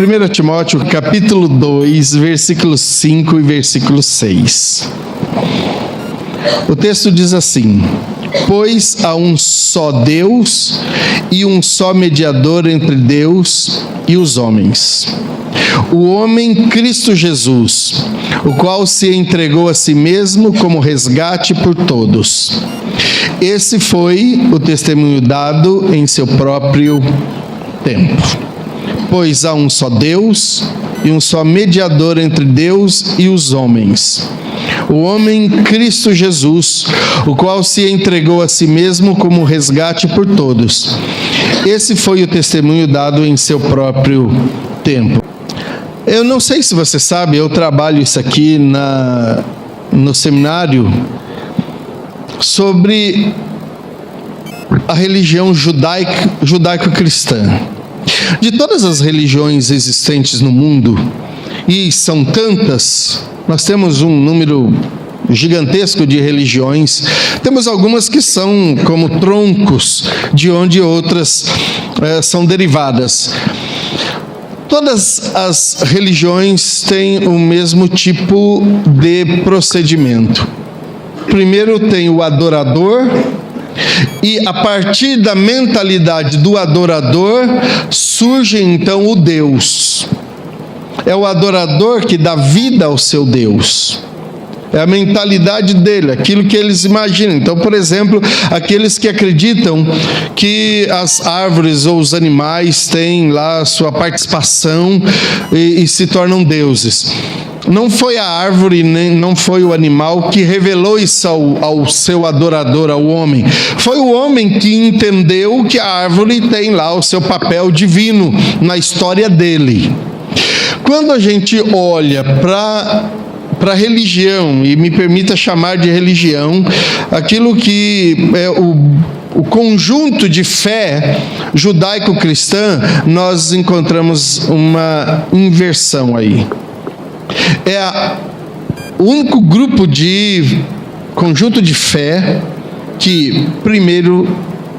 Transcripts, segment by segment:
1 Timóteo capítulo 2, versículos 5 e versículo 6. O texto diz assim: pois há um só Deus e um só mediador entre Deus e os homens, o homem Cristo Jesus, o qual se entregou a si mesmo como resgate por todos. Esse foi o testemunho dado em seu próprio tempo. Pois há um só Deus e um só mediador entre Deus e os homens, o homem Cristo Jesus, o qual se entregou a si mesmo como resgate por todos. Esse foi o testemunho dado em seu próprio tempo. Eu não sei se você sabe, eu trabalho isso aqui no seminário sobre a religião judaico-cristã. De todas as religiões existentes no mundo, e são tantas, nós temos um número gigantesco de religiões, temos algumas que são como troncos, de onde outras são derivadas. Todas as religiões têm o mesmo tipo de procedimento. Primeiro tem o adorador, e a partir da mentalidade do adorador surge então o Deus. É o adorador que dá vida ao seu Deus. É a mentalidade dele, aquilo que eles imaginam. Então, por exemplo, aqueles que acreditam que as árvores ou os animais têm lá sua participação e se tornam deuses. Não foi a árvore, nem não foi o animal que revelou isso ao seu adorador, ao homem. Foi o homem que entendeu que a árvore tem lá o seu papel divino na história dele. Quando a gente olha para a religião, e me permita chamar de religião, aquilo que é o conjunto de fé judaico-cristã, nós encontramos uma inversão aí. É o único grupo de conjunto de fé que, primeiro,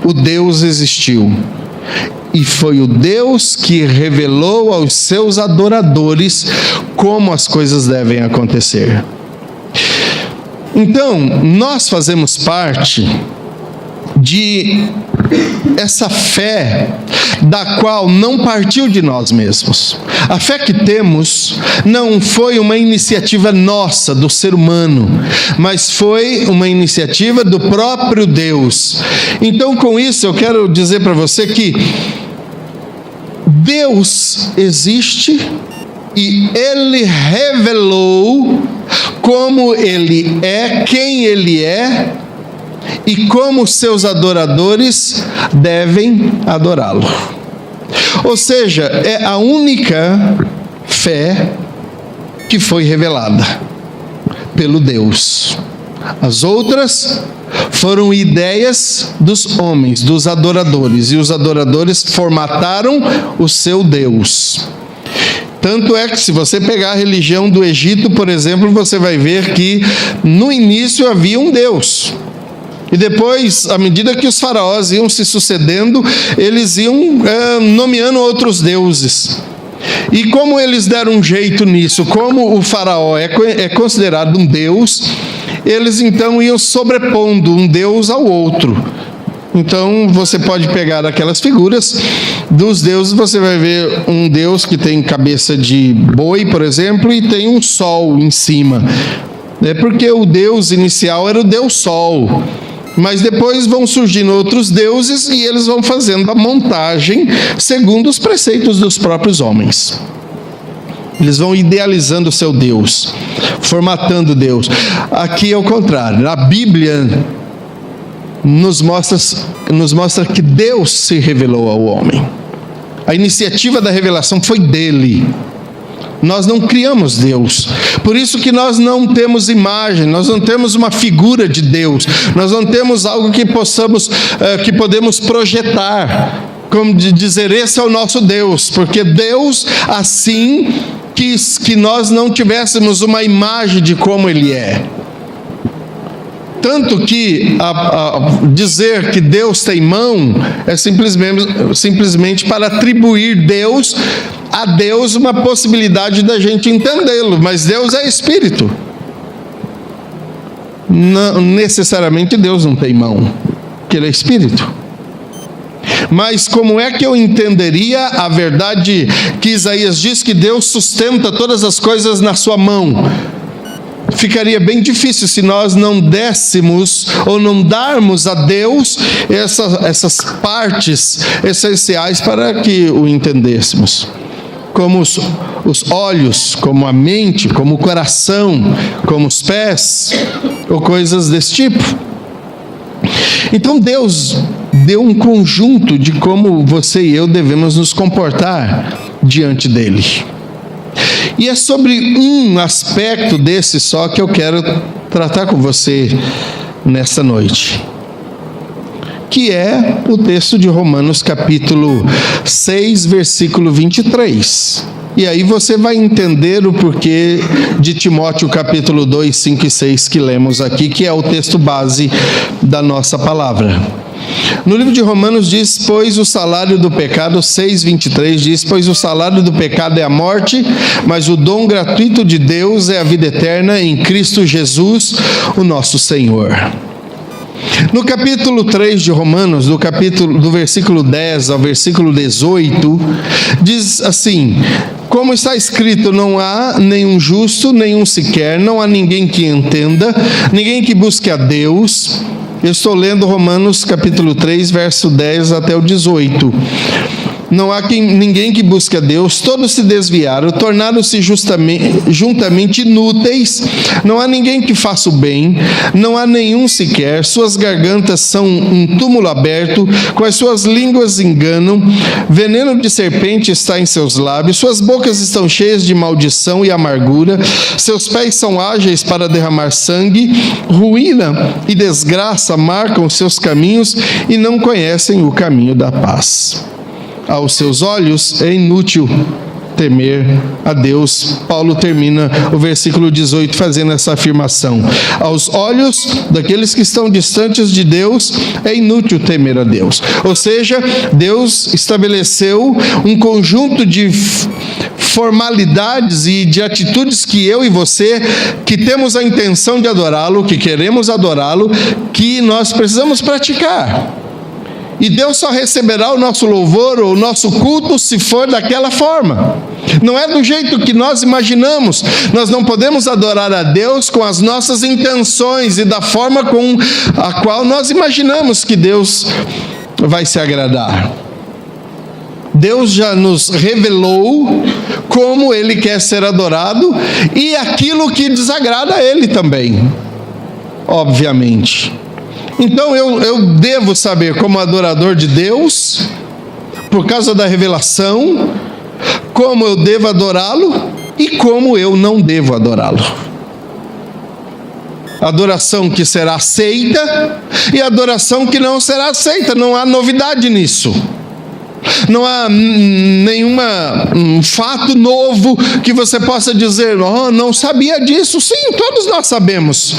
o Deus existiu. E foi o Deus que revelou aos seus adoradores como as coisas devem acontecer. Então, nós fazemos parte de essa fé da qual não partiu de nós mesmos. A fé que temos não foi uma iniciativa nossa, do ser humano, mas foi uma iniciativa do próprio Deus. Então, com isso, eu quero dizer para você que Deus existe e Ele revelou como Ele é, quem Ele é, e como seus adoradores devem adorá-lo. Ou seja, é a única fé que foi revelada pelo Deus. As outras foram ideias dos homens, dos adoradores, e os adoradores formataram o seu Deus. Tanto é que, se você pegar a religião do Egito, por exemplo, você vai ver que no início havia um Deus. E depois, à medida que os faraós iam se sucedendo, eles iam nomeando outros deuses. E como eles deram um jeito nisso, como o faraó é considerado um deus, eles então iam sobrepondo um deus ao outro. Então, você pode pegar aquelas figuras dos deuses, você vai ver um deus que tem cabeça de boi, por exemplo, e tem um sol em cima. É porque o deus inicial era o deus sol. Mas depois vão surgindo outros deuses e eles vão fazendo a montagem segundo os preceitos dos próprios homens. Eles vão idealizando o seu Deus, formatando Deus. Aqui é o contrário. A Bíblia nos mostra que Deus se revelou ao homem. A iniciativa da revelação foi dele. Nós não criamos Deus. Por isso que nós não temos imagem, nós não temos uma figura de Deus, nós não temos algo que podemos projetar, como de dizer, esse é o nosso Deus, porque Deus assim quis que nós não tivéssemos uma imagem de como Ele é. Tanto que dizer que Deus tem mão é simplesmente para atribuir a Deus uma possibilidade da gente entendê-lo, mas Deus é Espírito. Não, necessariamente Deus não tem mão, porque Ele é Espírito. Mas como é que eu entenderia a verdade que Isaías diz que Deus sustenta todas as coisas na sua mão? Ficaria bem difícil se nós não dessemos ou não darmos a Deus essas partes essenciais para que o entendêssemos. Como os olhos, como a mente, como o coração, como os pés, ou coisas desse tipo. Então Deus deu um conjunto de como você e eu devemos nos comportar diante dele. E é sobre um aspecto desse só que eu quero tratar com você nesta noite, que é o texto de Romanos capítulo 6, versículo 23. E aí você vai entender o porquê de Timóteo capítulo 2, 5 e 6 que lemos aqui, que é o texto base da nossa palavra. No livro de Romanos diz, pois o salário do pecado, 6:23 diz, pois o salário do pecado é a morte, mas o dom gratuito de Deus é a vida eterna em Cristo Jesus, o nosso Senhor. No capítulo 3 de Romanos, do versículo 10 ao versículo 18, diz assim, como está escrito, não há nenhum justo, nenhum sequer, não há ninguém que entenda, ninguém que busque a Deus. Eu estou lendo Romanos capítulo 3, verso 10 até o 18. Não há ninguém que busque a Deus, todos se desviaram, tornaram-se juntamente inúteis, não há ninguém que faça o bem, não há nenhum sequer, suas gargantas são um túmulo aberto, com as suas línguas enganam, veneno de serpente está em seus lábios, suas bocas estão cheias de maldição e amargura, seus pés são ágeis para derramar sangue, ruína e desgraça marcam seus caminhos e não conhecem o caminho da paz. Aos seus olhos é inútil temer a Deus. Paulo termina o versículo 18 fazendo essa afirmação. Aos olhos daqueles que estão distantes de Deus, é inútil temer a Deus. Ou seja, Deus estabeleceu um conjunto de formalidades e de atitudes que eu e você, que temos a intenção de adorá-lo, que queremos adorá-lo, que nós precisamos praticar. E Deus só receberá o nosso louvor ou o nosso culto se for daquela forma. Não é do jeito que nós imaginamos. Nós não podemos adorar a Deus com as nossas intenções e da forma com a qual nós imaginamos que Deus vai se agradar. Deus já nos revelou como Ele quer ser adorado e aquilo que desagrada a Ele também, obviamente. Então eu devo saber, como adorador de Deus, por causa da revelação, como eu devo adorá-lo e como eu não devo adorá-lo. Adoração que será aceita e adoração que não será aceita, não há novidade nisso. Não há nenhum fato novo que você possa dizer, não sabia disso. Sim, todos nós sabemos.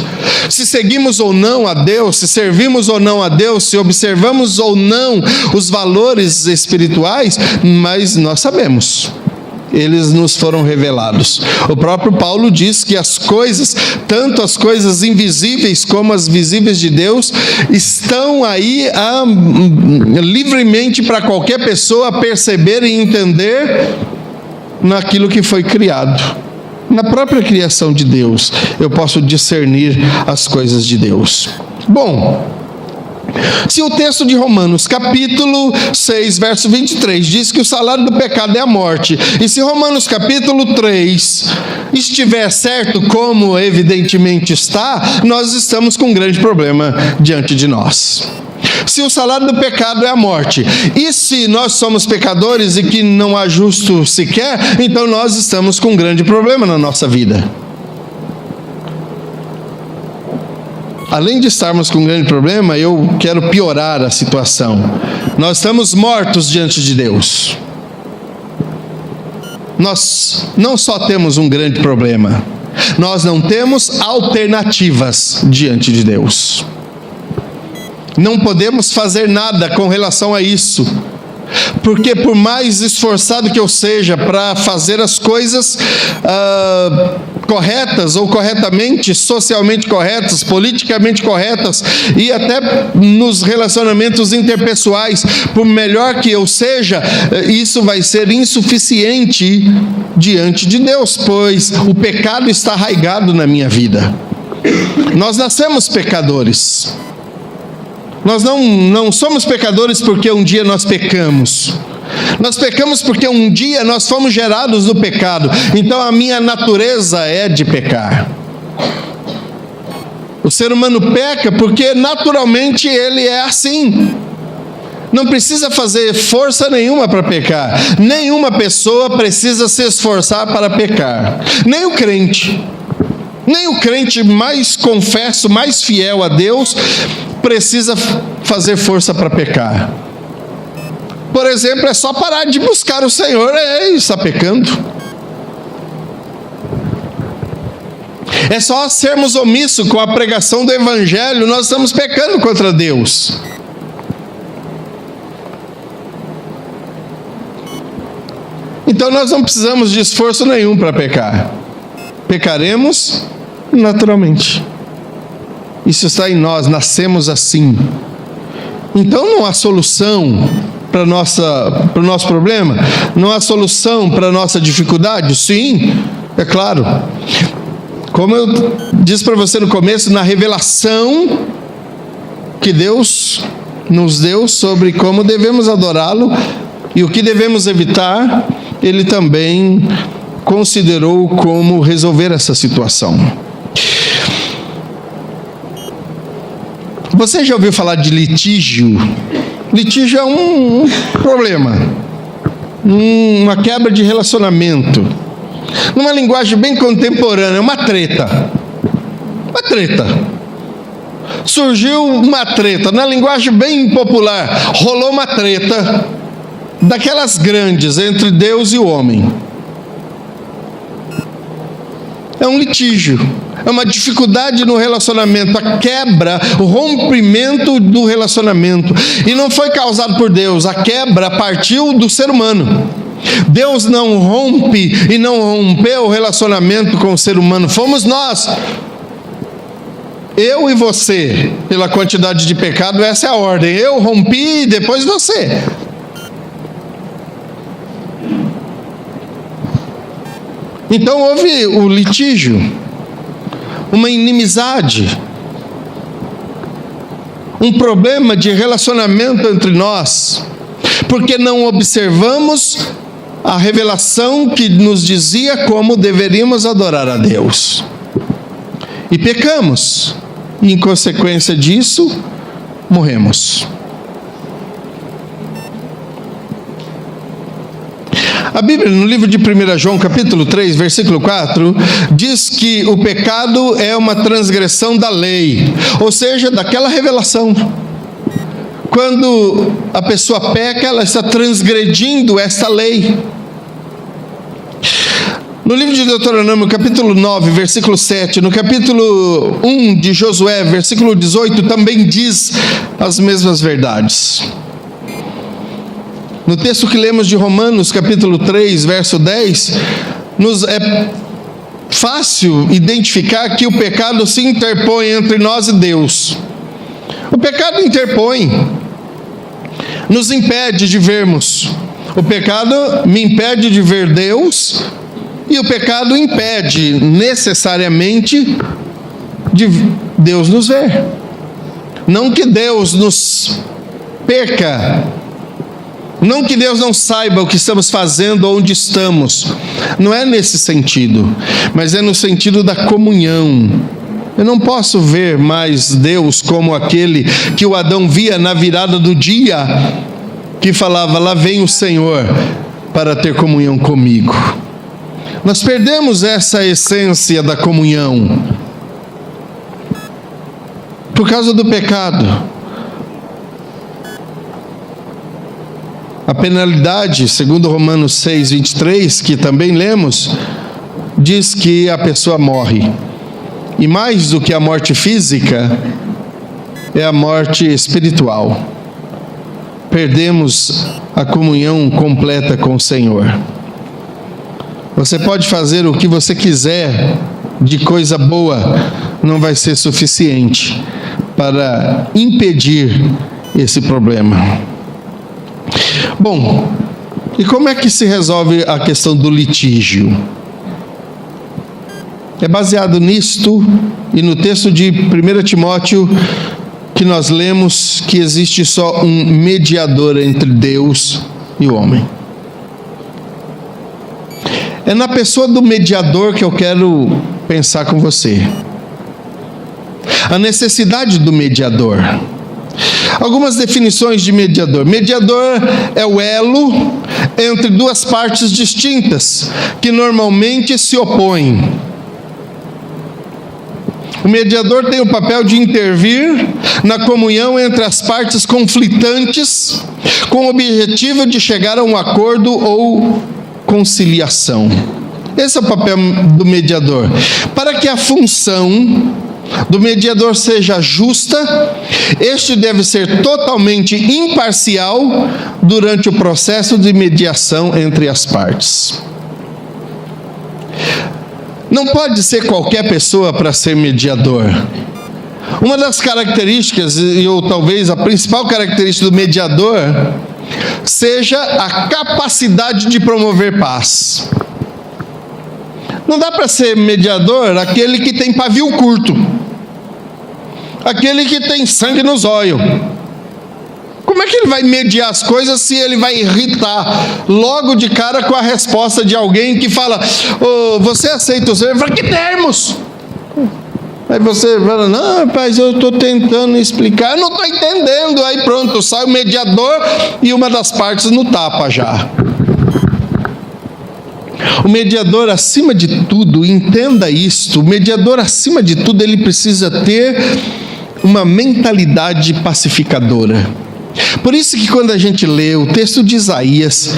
Se seguimos ou não a Deus, se servimos ou não a Deus, se observamos ou não os valores espirituais, mas nós sabemos. Eles nos foram revelados. O próprio Paulo diz que as coisas, tanto as coisas invisíveis como as visíveis de Deus, estão aí livremente para qualquer pessoa perceber e entender naquilo que foi criado. Na própria criação de Deus, eu posso discernir as coisas de Deus. Bom, se o texto de Romanos, capítulo 6, verso 23, diz que o salário do pecado é a morte, e se Romanos, capítulo 3, estiver certo, como evidentemente está, nós estamos com um grande problema diante de nós. Se o salário do pecado é a morte, e se nós somos pecadores e que não há justo sequer, então nós estamos com um grande problema na nossa vida. Além de estarmos com um grande problema, eu quero piorar a situação. Nós estamos mortos diante de Deus. Nós não só temos um grande problema, Nós não temos alternativas diante de Deus. Não podemos fazer nada com relação a isso. Porque por mais esforçado que eu seja para fazer as coisas corretas ou corretamente, socialmente corretas, politicamente corretas e até nos relacionamentos interpessoais, por melhor que eu seja, isso vai ser insuficiente diante de Deus, pois o pecado está arraigado na minha vida. Nós nascemos pecadores. Nós não somos pecadores porque um dia nós pecamos. Nós pecamos porque um dia nós fomos gerados do pecado. Então a minha natureza é de pecar. O ser humano peca porque naturalmente ele é assim. Não precisa fazer força nenhuma para pecar. Nenhuma pessoa precisa se esforçar para pecar. Nem o crente. Nem o crente mais confesso, mais fiel a Deus, precisa fazer força para pecar. Por exemplo, é só parar de buscar o Senhor, está pecando. É só sermos omissos com a pregação do Evangelho, nós estamos pecando contra Deus. Então nós não precisamos de esforço nenhum para pecar. Pecaremos naturalmente. Isso está em nós, nascemos assim. Então não há solução para o nosso problema? Não há solução para a nossa dificuldade? Sim, é claro. Como eu disse para você no começo, na revelação que Deus nos deu sobre como devemos adorá-lo e o que devemos evitar, Ele também considerou como resolver essa situação. Você já ouviu falar de litígio? Litígio é um problema, uma quebra de relacionamento. Numa linguagem bem contemporânea, uma treta. Uma treta. Surgiu uma treta, na linguagem bem popular, rolou uma treta daquelas grandes entre Deus e o homem. É um litígio, é uma dificuldade no relacionamento, a quebra, o rompimento do relacionamento. E não foi causado por Deus, a quebra partiu do ser humano. Deus não rompe e não rompeu o relacionamento com o ser humano, fomos nós. Eu e você, pela quantidade de pecado, essa é a ordem. Eu rompi e depois você. Então houve o litígio, uma inimizade, um problema de relacionamento entre nós, porque não observamos a revelação que nos dizia como deveríamos adorar a Deus. E pecamos, e em consequência disso, morremos. A Bíblia, no livro de 1 João, capítulo 3, versículo 4, diz que o pecado é uma transgressão da lei, ou seja, daquela revelação. Quando a pessoa peca, ela está transgredindo esta lei. No livro de Deuteronômio, capítulo 9, versículo 7, no capítulo 1 de Josué, versículo 18, também diz as mesmas verdades. No texto que lemos de Romanos, capítulo 3, verso 10, nos é fácil identificar que o pecado se interpõe entre nós e Deus. O pecado interpõe, nos impede de vermos. O pecado me impede de ver Deus, e o pecado impede necessariamente de Deus nos ver. Não que Deus nos perca, não que Deus não saiba o que estamos fazendo, onde estamos. Não é nesse sentido, mas é no sentido da comunhão. Eu não posso ver mais Deus como aquele que o Adão via na virada do dia, que falava, lá vem o Senhor para ter comunhão comigo. Nós perdemos essa essência da comunhão por causa do pecado. A penalidade, segundo Romanos 6, 23, que também lemos, diz que a pessoa morre. E mais do que a morte física, é a morte espiritual. Perdemos a comunhão completa com o Senhor. Você pode fazer o que você quiser de coisa boa, não vai ser suficiente para impedir esse problema. Bom, e como é que se resolve a questão do litígio? É baseado nisto e no texto de 1 Timóteo que nós lemos que existe só um mediador entre Deus e o homem. É na pessoa do mediador que eu quero pensar com você. A necessidade do mediador. Algumas definições de mediador. Mediador é o elo entre duas partes distintas, que normalmente se opõem. O mediador tem o papel de intervir na comunhão entre as partes conflitantes, com o objetivo de chegar a um acordo ou conciliação. Esse é o papel do mediador. Para que a função do mediador seja justa, este deve ser totalmente imparcial durante o processo de mediação entre as partes. Não pode ser qualquer pessoa para ser mediador. Uma das características, ou talvez a principal característica do mediador, seja a capacidade de promover paz. Não dá para ser mediador aquele que tem pavio curto, aquele que tem sangue nos olhos. Como é que ele vai mediar as coisas se ele vai irritar logo de cara com a resposta de alguém que fala: oh, você aceita o Senhor? Fala, que termos? Aí você fala: não, rapaz, eu estou tentando explicar, eu não estou entendendo. Aí pronto, sai o mediador e uma das partes no tapa já. O mediador, acima de tudo, entenda isto, o mediador, acima de tudo, ele precisa ter uma mentalidade pacificadora. Por isso que quando a gente lê o texto de Isaías,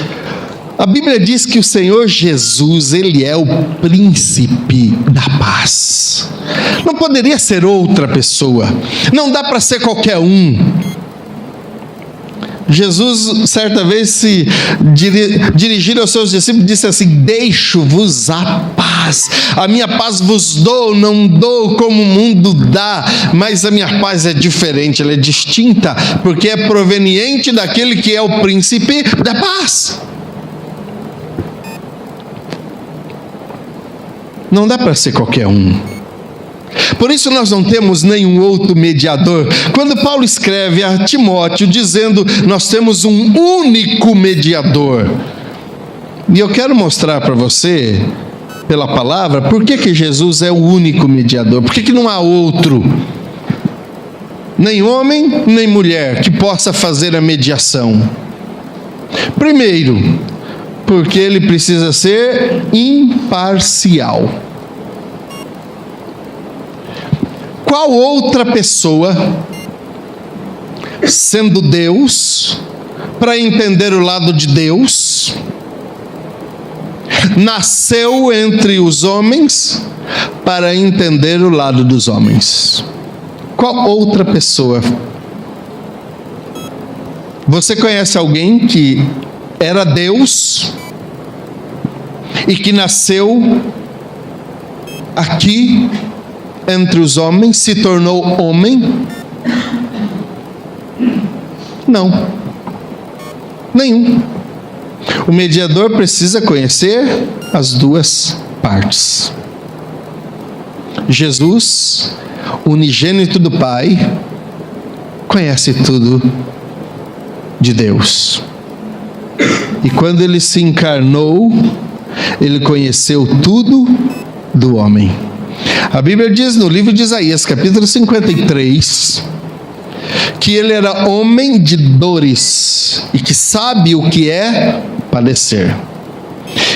a Bíblia diz que o Senhor Jesus, Ele é o príncipe da paz. Não poderia ser outra pessoa, não dá para ser qualquer um. Jesus, certa vez, se dirigindo aos seus discípulos, disse assim: deixo-vos a paz, a minha paz vos dou, não dou como o mundo dá, mas a minha paz é diferente, ela é distinta, porque é proveniente daquele que é o príncipe da paz. Não dá para ser qualquer um. Por isso nós não temos nenhum outro mediador. Quando Paulo escreve a Timóteo dizendo: nós temos um único mediador. E eu quero mostrar para você, pela palavra, por que Jesus é o único mediador. Por que não há outro? Nem homem, nem mulher que possa fazer a mediação. Primeiro, porque ele precisa ser imparcial. Qual outra pessoa, sendo Deus, para entender o lado de Deus, nasceu entre os homens para entender o lado dos homens? Qual outra pessoa? Você conhece alguém que era Deus e que nasceu aqui entre os homens, se tornou homem? Não. Nenhum. O mediador precisa conhecer as duas partes. Jesus, unigênito do Pai, conhece tudo de Deus. E quando ele se encarnou, ele conheceu tudo do homem. A Bíblia diz no livro de Isaías, capítulo 53, que ele era homem de dores e que sabe o que é padecer.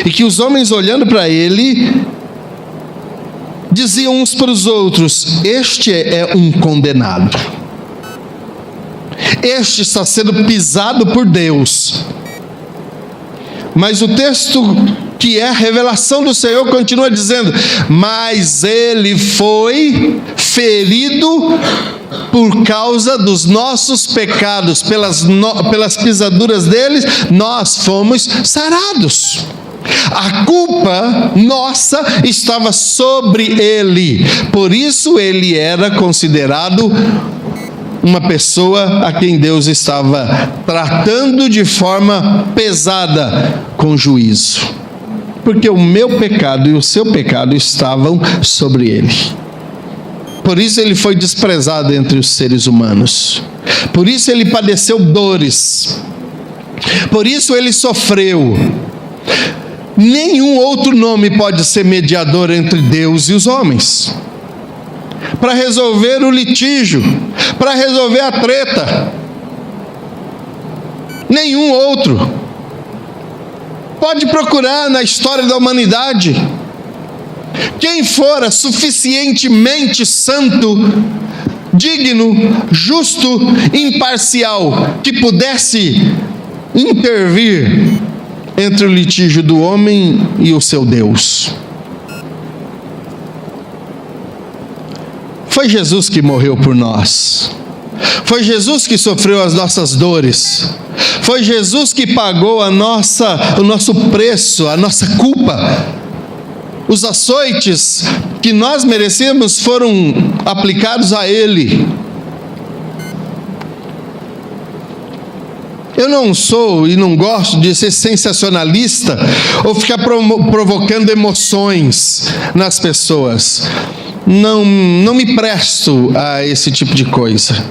E que os homens, olhando para ele, diziam uns para os outros: este é um condenado. Este está sendo pisado por Deus. Mas o texto que é a revelação do Senhor, continua dizendo: mas ele foi ferido por causa dos nossos pecados, pelas pisaduras deles, nós fomos sarados. A culpa nossa estava sobre ele, por isso ele era considerado uma pessoa a quem Deus estava tratando de forma pesada, com juízo, porque o meu pecado e o seu pecado estavam sobre ele. Por isso ele foi desprezado entre os seres humanos, por isso ele padeceu dores, por isso ele sofreu. Nenhum outro nome pode ser mediador entre Deus e os homens, para resolver o litígio, para resolver a treta. Nenhum outro. Pode procurar na história da humanidade. Quem fora suficientemente santo, digno, justo, imparcial, que pudesse intervir entre o litígio do homem e o seu Deus. Foi Jesus que morreu por nós. Foi Jesus que sofreu as nossas dores. Foi Jesus que pagou o nosso preço, a nossa culpa. Os açoites que nós merecemos foram aplicados a Ele. Eu não sou e não gosto de ser sensacionalista ou ficar provocando emoções nas pessoas. Não me presto a esse tipo de coisa.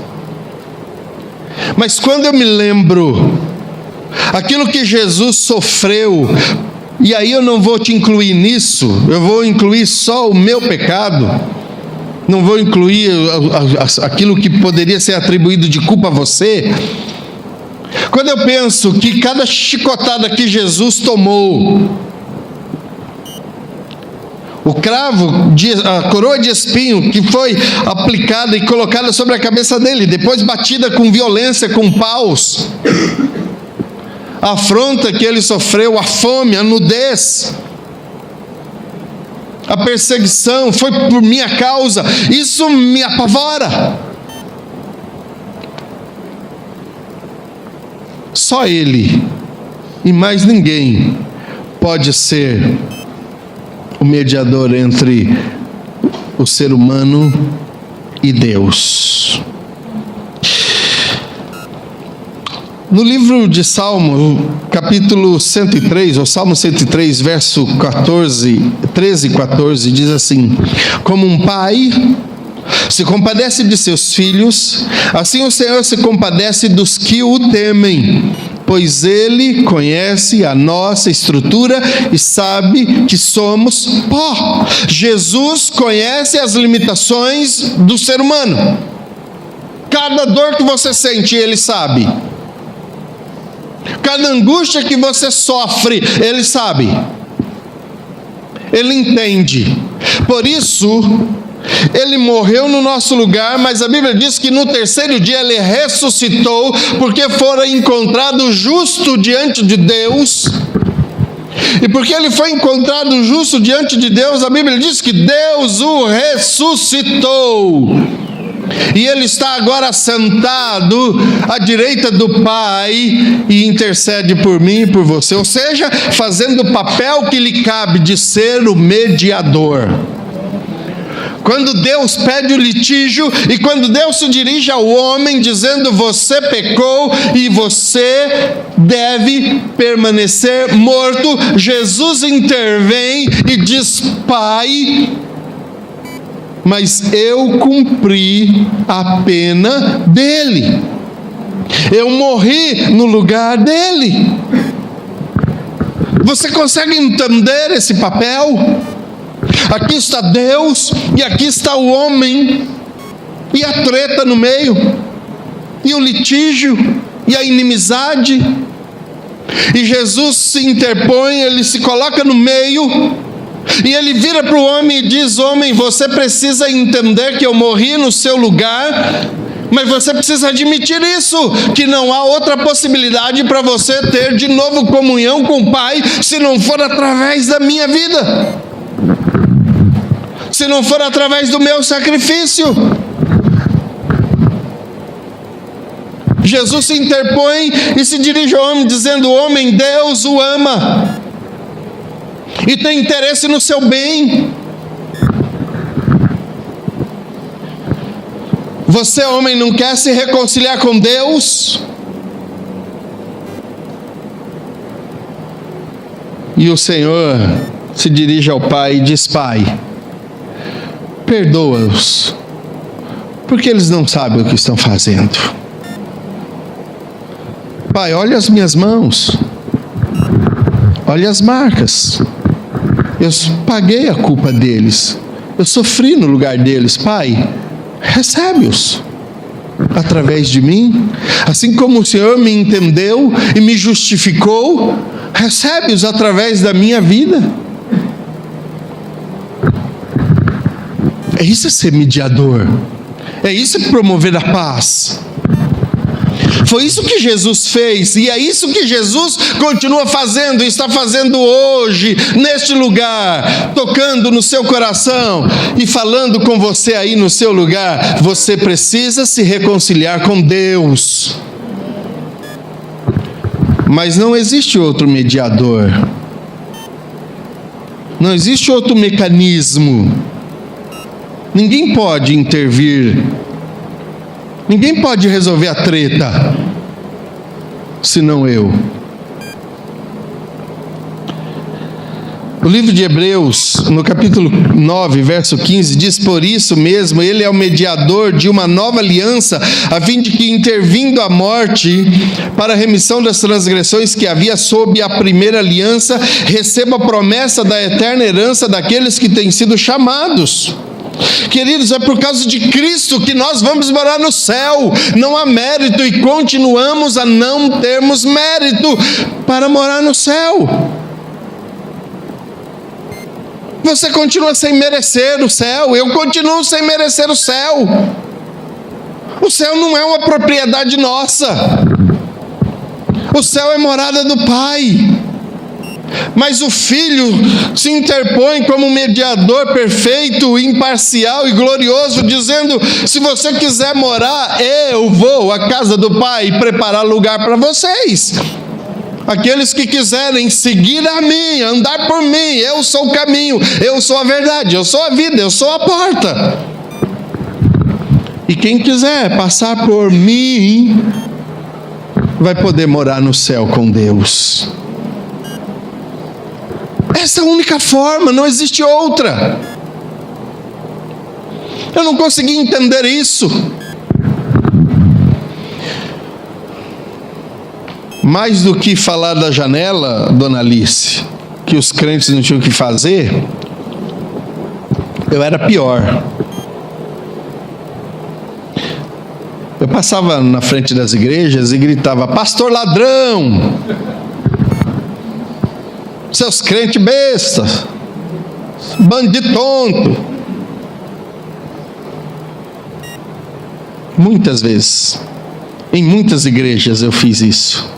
Mas quando eu me lembro aquilo que Jesus sofreu, e aí eu não vou te incluir nisso, eu vou incluir só o meu pecado, não vou incluir aquilo que poderia ser atribuído de culpa a você. Quando eu penso que cada chicotada que Jesus tomou, o cravo, a coroa de espinho que foi aplicada e colocada sobre a cabeça dele, depois batida com violência, com paus, a afronta que ele sofreu, a fome, a nudez, a perseguição, foi por minha causa, isso me apavora. Só Ele e mais ninguém pode ser o mediador entre o ser humano e Deus. No livro de Salmo, capítulo 103, ou Salmo 103, verso 13 e 14, diz assim: como um pai se compadece de seus filhos, assim o Senhor se compadece dos que o temem, pois Ele conhece a nossa estrutura e sabe que somos pó. Jesus conhece as limitações do ser humano. Cada dor que você sente, Ele sabe. Cada angústia que você sofre, Ele sabe. Ele entende. Por isso, Ele morreu no nosso lugar, mas a Bíblia diz que no terceiro dia Ele ressuscitou, porque fora encontrado justo diante de Deus. E porque Ele foi encontrado justo diante de Deus, a Bíblia diz que Deus o ressuscitou. E Ele está agora sentado à direita do Pai e intercede por mim e por você, ou seja, fazendo o papel que lhe cabe de ser o mediador. Quando Deus pede o litígio e quando Deus se dirige ao homem dizendo: você pecou e você deve permanecer morto, Jesus intervém e diz: Pai, mas eu cumpri a pena dele, eu morri no lugar dele. Você consegue entender esse papel? Aqui está Deus e aqui está o homem, e a treta no meio, e o litígio, e a inimizade, e Jesus se interpõe, Ele se coloca no meio, e Ele vira para o homem e diz: homem, você precisa entender que eu morri no seu lugar, Mas você precisa admitir isso, que não há outra possibilidade para você ter de novo comunhão com o Pai, se não for através da minha vida, se não for através do meu sacrifício. Jesus se interpõe e se dirige ao homem, dizendo: homem, Deus o ama e tem interesse no seu bem. Você, homem, não quer se reconciliar com Deus? E o Senhor se dirige ao Pai e diz: Pai, perdoa-os, porque eles não sabem o que estão fazendo. Pai, olha as minhas mãos, olha as marcas, eu paguei a culpa deles, eu sofri no lugar deles. Pai, recebe-os através de mim, assim como o Senhor me entendeu e me justificou, recebe-os através da minha vida. É isso ser mediador, é isso promover a paz. Foi isso que Jesus fez, e é isso que Jesus continua fazendo, e está fazendo hoje, neste lugar, tocando no seu coração e falando com você aí no seu lugar. Você precisa se reconciliar com Deus, mas não existe outro mediador, não existe outro mecanismo, ninguém pode intervir, ninguém pode resolver a treta, senão eu. O livro de Hebreus, no capítulo 9, verso 15, diz: por isso mesmo, ele é o mediador de uma nova aliança, a fim de que, intervindo a morte, para a remissão das transgressões que havia sob a primeira aliança, receba a promessa da eterna herança daqueles que têm sido chamados. Queridos, é por causa de Cristo que nós vamos morar no céu. Não há mérito e continuamos a não termos mérito para morar no céu. Você continua sem merecer o céu, eu continuo sem merecer o céu. O céu não é uma propriedade nossa, o céu é morada do Pai. Mas o Filho se interpõe como mediador perfeito, imparcial e glorioso, dizendo: se você quiser morar, eu vou à casa do Pai preparar lugar para vocês. Aqueles que quiserem seguir a mim, andar por mim, eu sou o caminho, eu sou a verdade, eu sou a vida, eu sou a porta. E quem quiser passar por mim, vai poder morar no céu com Deus. Essa é a única forma, não existe outra. Eu não consegui entender isso. Mais do que falar da janela, dona Alice, que os crentes não tinham o que fazer, eu era pior. Eu passava na frente das igrejas e gritava: pastor ladrão, seus crentes bestas, bando de tonto. Muitas vezes, em muitas igrejas eu fiz isso.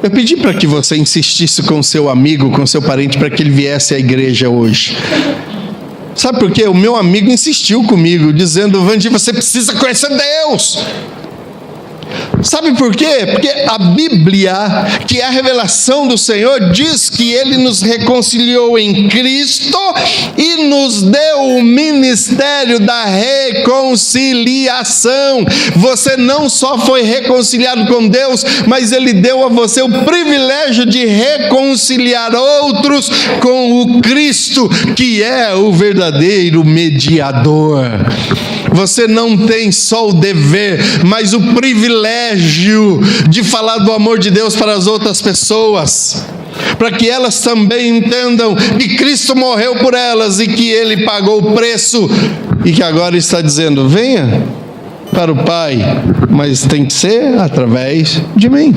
Eu pedi para que você insistisse com seu amigo, com seu parente, para que ele viesse à igreja hoje. Sabe por quê? O meu amigo insistiu comigo, dizendo: Vandi, você precisa conhecer Deus. Sabe por quê? Porque a Bíblia, que é a revelação do Senhor, diz que Ele nos reconciliou em Cristo e nos deu o ministério da reconciliação. Você não só foi reconciliado com Deus, mas Ele deu a você o privilégio de reconciliar outros com o Cristo, que é o verdadeiro mediador. Você não tem só o dever, mas o privilégio de falar do amor de Deus para as outras pessoas, para que elas também entendam que Cristo morreu por elas e que Ele pagou o preço, e que agora está dizendo: venha para o Pai, mas tem que ser através de mim.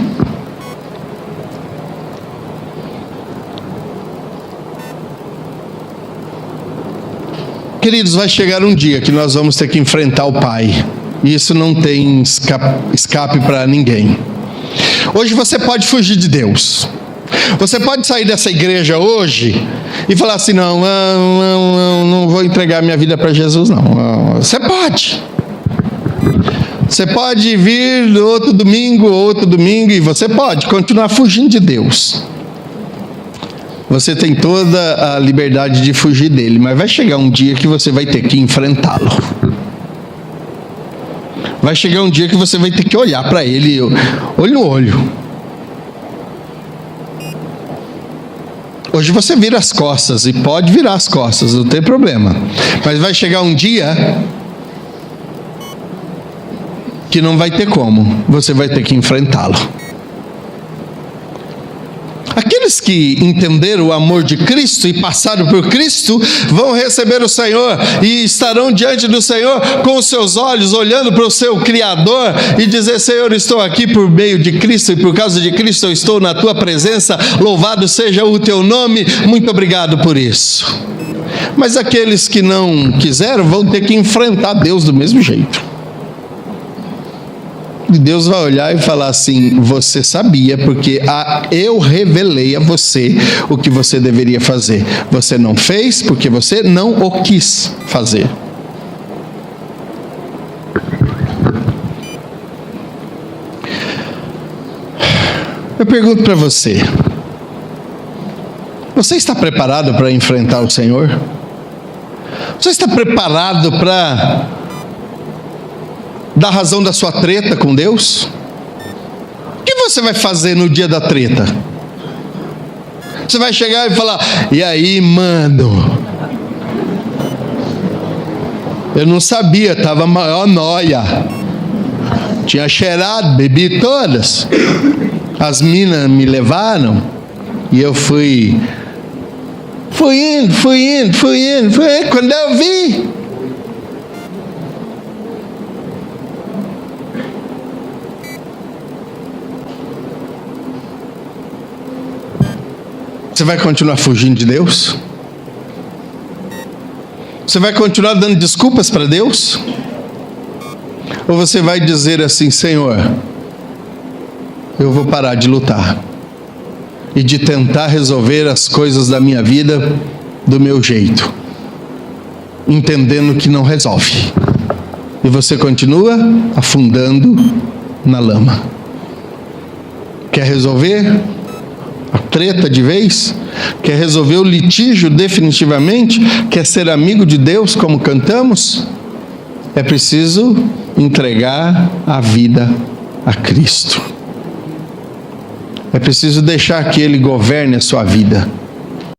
Queridos, vai chegar um dia que nós vamos ter que enfrentar o Pai. E isso não tem escape para ninguém. Hoje você pode fugir de Deus. Você pode sair dessa igreja hoje e falar assim, não vou entregar minha vida para Jesus, não. Você pode. Você pode vir outro domingo, e você pode continuar fugindo de Deus. Você tem toda a liberdade de fugir dele, mas vai chegar um dia que você vai ter que enfrentá-lo. Vai chegar um dia que você vai ter que olhar para ele, olho no olho. Hoje você vira as costas, e pode virar as costas, não tem problema. Mas vai chegar um dia que não vai ter como, você vai ter que enfrentá-lo. Aqueles que entenderam o amor de Cristo e passaram por Cristo, vão receber o Senhor e estarão diante do Senhor com os seus olhos, olhando para o seu Criador e dizer, Senhor, estou aqui por meio de Cristo e por causa de Cristo eu estou na tua presença, louvado seja o teu nome, muito obrigado por isso. Mas aqueles que não quiseram vão ter que enfrentar Deus do mesmo jeito. E Deus vai olhar e falar assim, você sabia, porque eu revelei a você o que você deveria fazer. Você não fez porque você não o quis fazer. Eu pergunto para você, você está preparado para enfrentar o Senhor? Você está preparado para dar razão da sua treta com Deus? O que você vai fazer no dia da treta? Você vai chegar e falar, e aí, mano? Eu não sabia, estava maior nóia. Tinha cheirado, bebi todas. As minas me levaram e eu fui indo. Quando eu vi, você vai continuar fugindo de Deus? Você vai continuar dando desculpas para Deus? Ou você vai dizer assim, Senhor, eu vou parar de lutar e de tentar resolver as coisas da minha vida do meu jeito, entendendo que não resolve. E você continua afundando na lama. Quer resolver a treta de vez? Quer resolver o litígio definitivamente? Quer ser amigo de Deus como cantamos? É preciso entregar a vida a Cristo. É preciso deixar que Ele governe a sua vida.